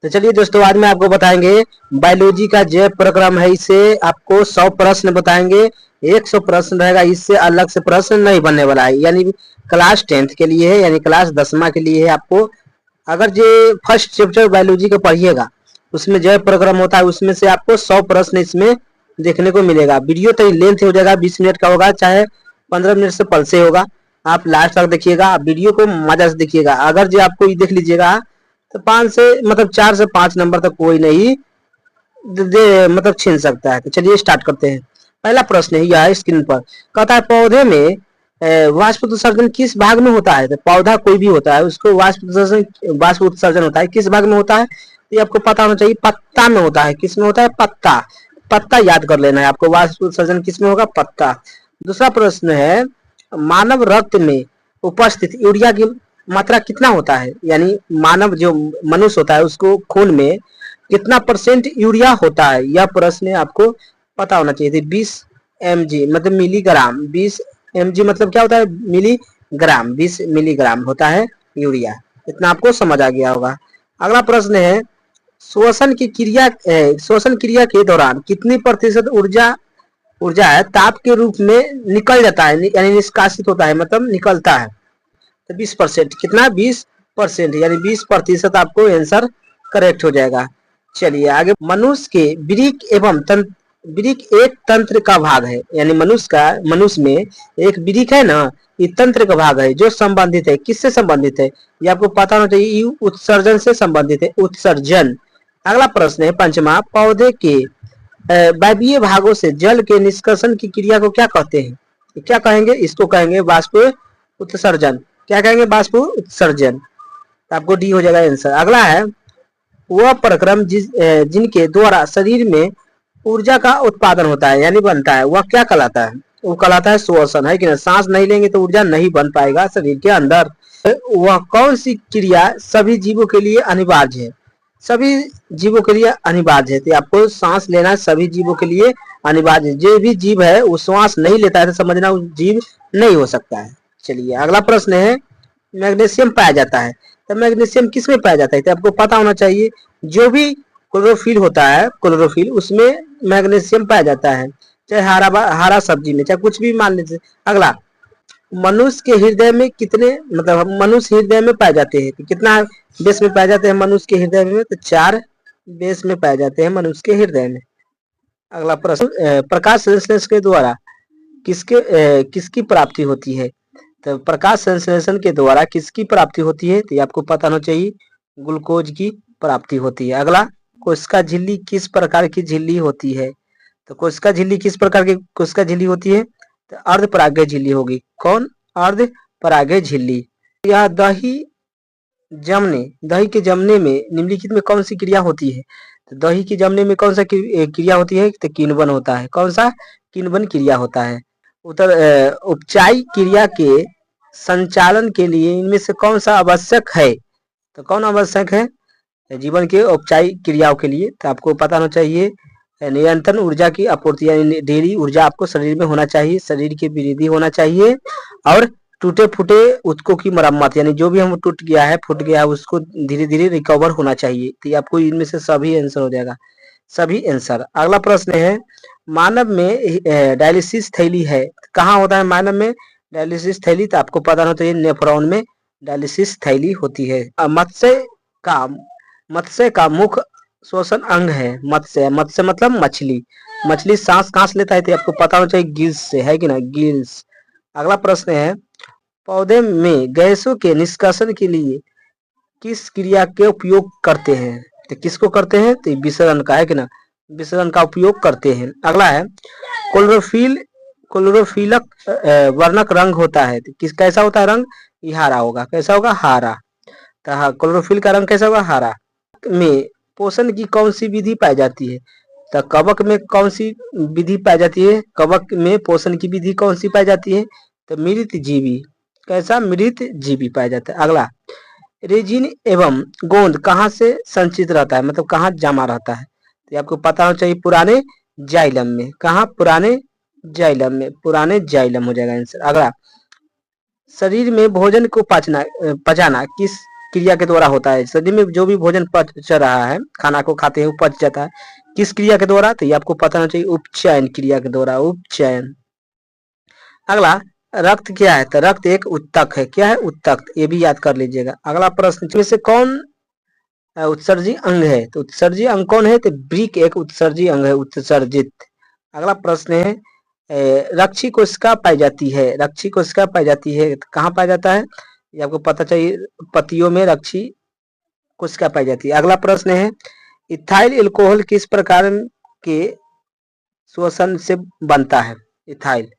तो चलिए दोस्तों, आज मैं आपको बताएंगे बायोलॉजी का जैव प्रक्रम है। इसे आपको 100 प्रश्न बताएंगे। 100 प्रश्न रहेगा, इससे अलग से प्रश्न नहीं बनने वाला है। यानी क्लास 10th के लिए है, यानी क्लास 10वीं के लिए है। आपको अगर जो फर्स्ट चैप्टर बायोलॉजी का पढ़िएगा, उसमें जैव प्रक्रम होता है, उसमें से आपको 100 प्रश्न इसमें देखने को मिलेगा। वीडियो तो लेंथ हो जाएगा, 20 मिनट का होगा, चाहे 15 मिनट से पल से होगा। आप लास्ट तक देखिएगा, वीडियो को मजा से देखिएगा। अगर जो आपको देख लीजिएगा तो 5 से मतलब 4 से 5 नंबर तक कोई नहीं मतलब छीन सकता है। तो चलिए स्टार्ट करते हैं। पहला प्रश्न है, यह स्क्रीन पर कहता है, पौधे में वाष्प उत्सर्जन किस भाग में होता है? तो पौधा कोई भी होता है, उसको वाष्प उत्सर्जन होता है, किस भाग में होता है? ये आपको पता होना चाहिए। पत्ता में होता है। किस में होता है? पत्ता। पत्ता याद कर लेना है आपको। वाष्प उत्सर्जन किस में होगा? पत्ता। दूसरा प्रश्न है, मानव रक्त में उपस्थित यूरिया की मात्रा कितना होता है? यानी मानव जो मनुष्य होता है, उसको खून में कितना % यूरिया होता है? यह प्रश्न आपको पता होना चाहिए। 20 mg मतलब मिलीग्राम। 20 mg मतलब क्या होता है? मिलीग्राम। 20 मिलीग्राम होता है यूरिया। इतना आपको समझ आ गया होगा। अगला प्रश्न है, श्वसन क्रिया के दौरान कितनी % ऊर्जा है ताप के रूप में निकल जाता है, यानी निष्कासित होता है, मतलब निकलता है? तो 20%। कितना? 20%, यानी 20% आपको आंसर करेक्ट हो जाएगा। चलिए आगे। मनुष्य के वृक्क एक तंत्र का भाग है। यानी मनुष्य में एक वृक्क है ना, ये तंत्र का भाग है जो संबंधित है। किससे संबंधित है? ये आपको पता होना चाहिए। ये उत्सर्जन से संबंधित है, उत्सर्जन। अगला प्रश्न है, पंचमा, पौधे के वायवीय भागों से जल के निष्कर्षण की क्रिया को क्या कहते हैं? क्या कहेंगे? इसको कहेंगे वाष्प उत्सर्जन। क्या कहेंगे? वाष्प उत्सर्जन। आपको डी हो जाएगा आंसर। अगला है, वह प्रक्रम जिनके द्वारा शरीर में ऊर्जा का उत्पादन होता है, यानी बनता है, वह क्या कहलाता है? वो कहलाता है श्वसन, है कि नहीं? सांस नहीं लेंगे तो ऊर्जा नहीं बन पाएगा शरीर के अंदर। वह कौन सी क्रिया सभी जीवों के लिए अनिवार्य है? सभी जीवों के लिए अनिवार्य है। तो आपको सांस लेना सभी जीवों के लिए अनिवार्य है। जो भी जीव है वो श्वास नहीं लेता है तो समझना वो जीव नहीं हो सकता है। चलिए अगला प्रश्न है, मैग्नीशियम पाया जाता है। तो मैग्नीशियम किस में पाया जाता है? तो आपको पता होना चाहिए। जो भी क्लोरोफिल होता है, क्लोरोफिल, उसमें मैग्नीशियम पाया जाता है, चाहे हरा सब्जी में, चाहे कुछ भी मान लीजिए। अगला, मनुष्य के हृदय में कितने, मतलब मनुष्य हृदय में पाए जाते हैं? कितना बेस में पाए जाते हैं मनुष्य के हृदय में? तो 4 बेस में पाए जाते हैं मनुष्य के हृदय में। अगला प्रश्न, प्रकाश संश्लेषण के द्वारा किसकी प्राप्ति होती है? तो प्रकाश संश्लेषण के द्वारा किसकी प्राप्ति होती है? तो ये आपको पता होना चाहिए, ग्लूकोज की प्राप्ति होती है। अगला, कोशिका झिल्ली किस प्रकार की झिल्ली होती है? तो कोशिका झिल्ली किस प्रकार की कोशिका झिल्ली होती है? तो अर्धपरागीय झिल्ली होगी। कौन? अर्धपरागीय झिल्ली। यह दही के जमने में निम्नलिखित में कौन सी क्रिया होती है? तो दही के जमने में कौन सा क्रिया होती है? तो किण्वन होता है। कौन सा? किण्वन क्रिया होता है। उपचायी क्रिया के संचालन के लिए इनमें से कौन सा आवश्यक है? तो कौन आवश्यक है जीवन के उपचायी क्रियाओं के लिए? तो आपको पता होना चाहिए, निरंतर ऊर्जा की आपूर्ति, यानी डेली ऊर्जा आपको शरीर में होना चाहिए, शरीर की वृद्धि होना चाहिए, और टूटे फूटे ऊतकों की मरम्मत, यानी जो भी हम टूट गया है, फूट गया है, उसको धीरे धीरे रिकवर होना चाहिए। तो आपको इनमें से सभी आंसर हो जाएगा, सभी आंसर। अगला प्रश्न है, मानव में डायलिसिस थैली है, कहाँ होता है मानव में डायलिसिस थैली? तो आपको पता होना चाहिए, नेफ्रॉन में डायलिसिस थैली होती है। मत्स्य का मुख्य श्वसन अंग है। मत्स्य मतलब मछली। मछली सांस कहाँ से लेता है? तो आपको पता होना चाहिए, गिल्स से, है कि ना? गिल्स। अगला प्रश्न है, पौधे में गैसों के निष्कासन के लिए किस क्रिया के उपयोग करते हैं? तो किसको करते हैं? तो विसरण का, है कि ना? विसरण का उपयोग करते हैं। अगला है, क्लोरोफिलक वर्णक रंग होता है, तो कैसा होता है रंग? ये हरा होगा। कैसा होगा? हरा। तो हाँ, क्लोरोफिल का रंग कैसा होगा? हरा। में पोषण की कौन सी विधि पाई जाती है? तो कवक में कौन सी विधि पाई जाती है? कवक में पोषण की विधि कौन सी पाई जाती है? तो मृत जीवी। कैसा? मृत जीवी पाया जाता है। अगला, रेजिन एवं गोंद कहाँ से संचित रहता है, मतलब कहाँ जमा रहता है? तो आपको पता होना चाहिए, पुराने जाइलम में। कहाँ? पुराने जाइलम में। पुराने जाइलम हो जाएगा आंसर। अगला, शरीर में भोजन को पचाना किस क्रिया के द्वारा होता है? शरीर में जो भी भोजन पच रहा है, खाना को खाते हैं वो पच जाता है, किस क्रिया के द्वारा? तो ये आपको पता होना चाहिए, उपचयन क्रिया के द्वारा, उपचयन। अगला, रक्त क्या है? तो रक्त एक उत्तक है। क्या है? उत्तक, ये भी याद कर लीजिएगा। अगला प्रश्न, इसमें से कौन उत्सर्जी अंग है? तो उत्सर्जी अंग कौन है? तो वृक्क एक उत्सर्जी अंग है, उत्सर्जित। अगला प्रश्न है, रक्षी कोशिका पाई जाती है? रक्षी कोशिका पाई जाती है तो कहाँ पाया जाता है? ये आपको पता चाहिए, पत्तियों में रक्षी कोशिका पाई जाती है। अगला प्रश्न है, इथाइल एल्कोहल किस प्रकार के श्वसन से बनता है? इथाइल,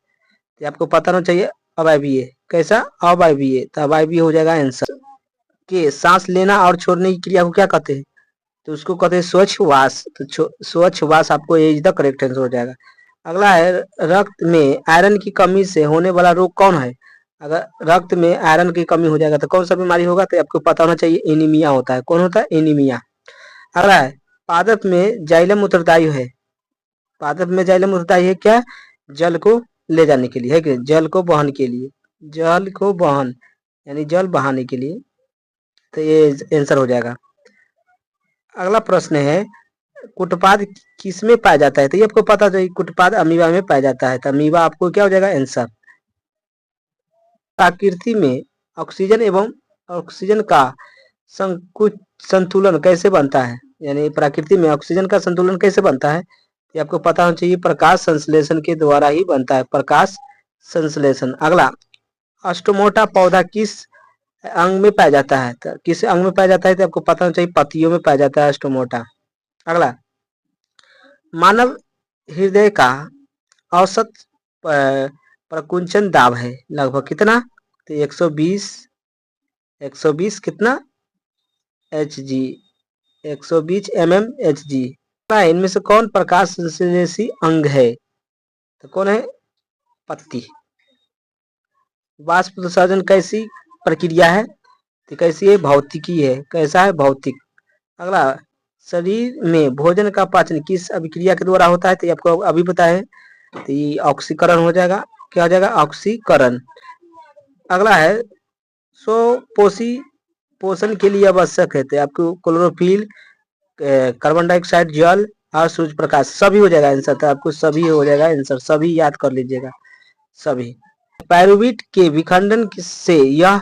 ये आपको पता होना चाहिए, अवायवीय। कैसा? अवायवीय, तो अवायवीय हो जाएगा आंसर। के सांस लेना और छोड़ने की क्रिया को क्या कहते हैं? तो उसको कहते हैं स्वच्छवास। तो स्वच्छवास आपको इज द करेक्ट आंसर हो जाएगा। अगला है, रक्त में आयरन की कमी से होने वाला रोग कौन है? अगर रक्त में आयरन की कमी हो जाएगा तो कौन सा बीमारी होगा? तो आपको पता होना चाहिए, एनीमिया होता है। कौन होता है? एनीमिया। अगला है, पादप में जाइलम उत्तरदायी है? पादप में जाइलम उत्तरदायी है क्या? जल को ले जाने के लिए, है कि जल को बहन के लिए, जल को बहन यानी जल बहाने के लिए। तो ये आंसर हो जाएगा। अगला प्रश्न है, कुटपाद किसमें पाया जाता है? तो ये आपको पता चाहिए, कुटपाद अमीबा में पाया जाता है। तो अमीबा आपको क्या हो जाएगा? आंसर। प्रकृति में ऑक्सीजन एवं ऑक्सीजन का संतुलन कैसे बनता है? यानी प्रकृति में ऑक्सीजन का संतुलन कैसे बनता है? ये आपको पता होना चाहिए, प्रकाश संश्लेषण के द्वारा ही बनता है, प्रकाश संश्लेषण। अगला, अस्टोमोटा पौधा किस अंग में पाया जाता है? तो किस अंग में पाया जाता है? तो आपको पता होना चाहिए, पत्तियों में पाया जाता है अस्टोमोटा। अगला, मानव हृदय का औसत प्रकुंचन दाब है लगभग कितना? तो 120 कितना Hg, 120 mmHg। इनमें से कौन प्रकाश संश्लेषी अंग है? तो कौन है? पत्ती। वाष्प उत्सर्जन कैसी प्रक्रिया है? तो कैसी है? भौतिकी है। कैसा है? भौतिक। अगला, शरीर में भोजन का पाचन किस अभिक्रिया के द्वारा होता है? तो आपको अभी पता है, तो ये ऑक्सीकरण हो जाएगा। क्या हो जाएगा? ऑक्सीकरण। अगला है, स्वपोषी पोषण के लिए आवश्यक है? तो आपको क्लोरोफिल, कार्बन डाइऑक्साइड, जल और सूर्य प्रकाश, सभी हो जाएगा आंसर। तो आपको सभी हो जाएगा आंसर, सभी याद कर लीजिएगा, सभी। पायरुवेट के विखंडन से यह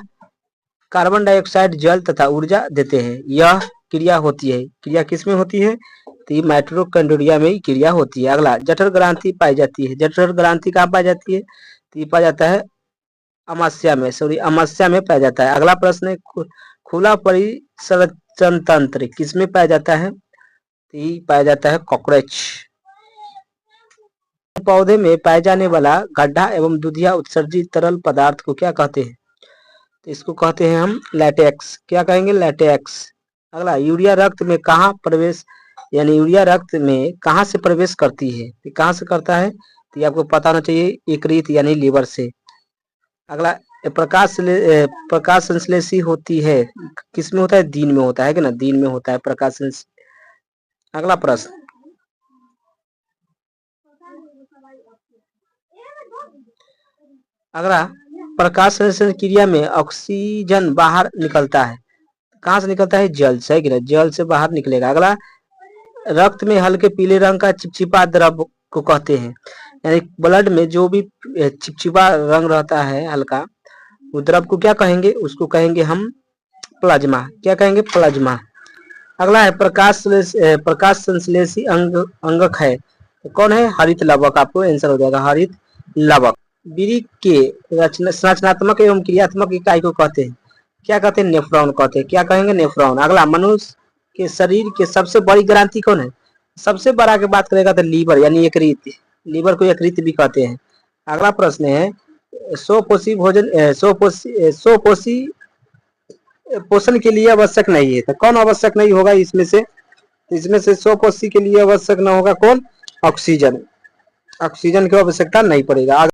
कार्बन डाइऑक्साइड, जल तथा ऊर्जा देते हैं। यह क्रिया होती है, क्रिया किसमें होती है? तो ये माइटोकॉन्ड्रिया में क्रिया होती है। अगला, जठर ग्रंथि पाई जाती है? जठर ग्रंथि कहाँ पाई जाती है? तो ये पाया जाता है अमाशय में, अमाशय में पाया जाता है। अगला प्रश्न है, खुला परिसंचरण तंत्र किसमें पाया जाता है? तो ये पाया जाता है कॉकरोच। पौधे में पाए जाने वाला गड्ढा एवं दूधिया उत्सर्जित तरल पदार्थ को क्या कहते हैं? तो इसको कहते हैं हम लैटेक्स। क्या कहेंगे? लैटेक्स। अगला, यूरिया रक्त में कहाँ प्रवेश, यानी यूरिया रक्त में कहाँ से प्रवेश करती है? तो कहाँ से करता है? तो ये आपको पता होना चाहिए, यकृत यानी लीवर से। अगला, प्रकाश संश्लेषी होती है किसमें होता है? दिन में होता है कि ना, दिन में होता है प्रकाश। अगला प्रश्न, अगला, प्रकाश संश्लेषण क्रिया में ऑक्सीजन बाहर निकलता है, कहाँ से निकलता है? जल से, है कि ना, जल से बाहर निकलेगा। अगला, रक्त में हल्के पीले रंग का चिपचिपा द्रव को कहते हैं? यानी ब्लड में जो भी चिपचिपा रंग रहता है हल्का, वो द्रव को क्या कहेंगे? उसको कहेंगे हम प्लाज्मा। क्या कहेंगे? प्लाज्मा। अगला है, प्रकाश संश्लेषी अंगक है, तो कौन है? हरित लवक। आपको आंसर हो जाएगा हरित लवक। बीड़ी के रचनात्मक एवं क्रियात्मक इकाई को कहते हैं? क्या कहते हैं? नेफ्रॉन कहते हैं। क्या कहेंगे? नेफ्रॉन। अगला, मनुष्य के शरीर के सबसे बड़ी ग्रंथि कौन है? सबसे बड़ा की बात करेगा तो लीवर यानी यकृत, लीवर को यकृत भी कहते हैं। अगला प्रश्न है, स्वपोषी भोजन स्वपोषी पोषण के लिए आवश्यक नहीं है, तो कौन आवश्यक नहीं होगा इसमें से? इसमें से स्वपोषी के लिए आवश्यक न होगा कौन? ऑक्सीजन। ऑक्सीजन की आवश्यकता नहीं पड़ेगा।